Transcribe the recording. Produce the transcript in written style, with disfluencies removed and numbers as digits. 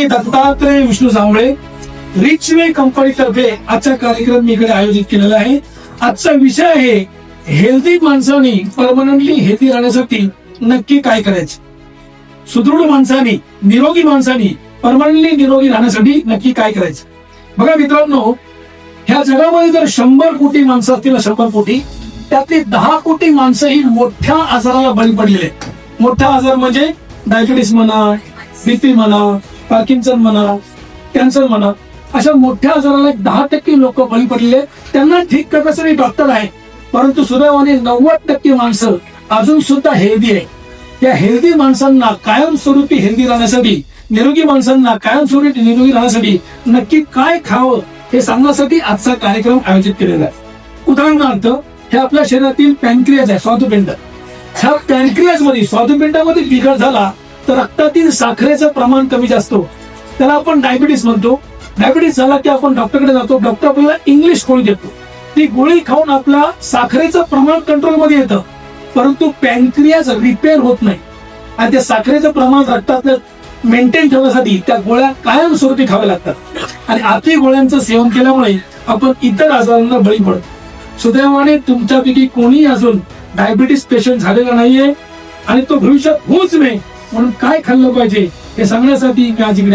दत्तात्रय विष्णू जांभळे रिचवे कंपनीतर्फे आजचा कार्यक्रम मी इकडे आयोजित केलेला आहे. आजचा विषय आहे हेल्दी माणसांनी परमनंटली हेल्दी राहण्यासाठी नक्की काय करायचं. सुदृढ माणसांनी निरोगी माणसांनी परमनंटली निरोगी राहण्यासाठी नक्की काय करायचं. बघा मित्रांनो, ह्या जगामध्ये जर 100 कोटी माणसं असतील, 100 कोटी त्यातली 10 कोटी माणसं ही मोठ्या आजाराला बळी पडलेले आहेत. मोठा आजार म्हणजे डायबिटीस म्हणा, बीपी म्हणा, पार्किन्सन म्हणा, कॅन्सर म्हणा, अशा मोठ्या आजाराला 10% लोक बळी पडलेले. त्यांना ठीक करण्यासाठी डॉक्टर आहे, परंतु सुदैवाने 90% माणसं अजून सुद्धा हेल्दी आहे. त्या हेल्दी माणसांना कायमस्वरूपी हेल्दी राहण्यासाठी, निरोगी माणसांना कायमस्वरूपी निरोगी राहण्यासाठी नक्की काय खावं हे सांगण्यासाठी आजचा कार्यक्रम आयोजित केलेला आहे. उदाहरणार्थ, हे आपल्या शरीरातील पॅनक्रियाज आहे, स्वादुपिंड. ह्या पॅनक्रियाज मध्ये, स्वादुपिंडामध्ये बिघाड झाला तर रक्तातील साखरेचं प्रमाण कमी जास्त होतं. त्याला आपण डायबिटीस म्हणतो. डायबिटीस झाला की आपण डॉक्टरकडे जातो. डॉक्टर आपल्याला इंग्लिश गोळी देतो. ती गोळी खाऊन आपला साखरेचं प्रमाण कंट्रोलमध्ये येतं, परंतु पॅनक्रियाज रिपेअर होत नाही. आणि त्या साखरेचं प्रमाण रक्तातलं मेंटेन ठेवण्यासाठी त्या गोळ्या कायमस्वरूपी खाव्या लागतात. आणि अति गोळ्यांचं सेवन केल्यामुळे आपण इतर आजारांना बळी पडतो. सुदैवाने तुमच्यापैकी कोणी अजून डायबिटीस पेशंट झालेला नाहीये आणि तो भविष्यात होऊच नये म्हणून काय खाल्लं पाहिजे हे सांगण्यासाठी मी आज इकडे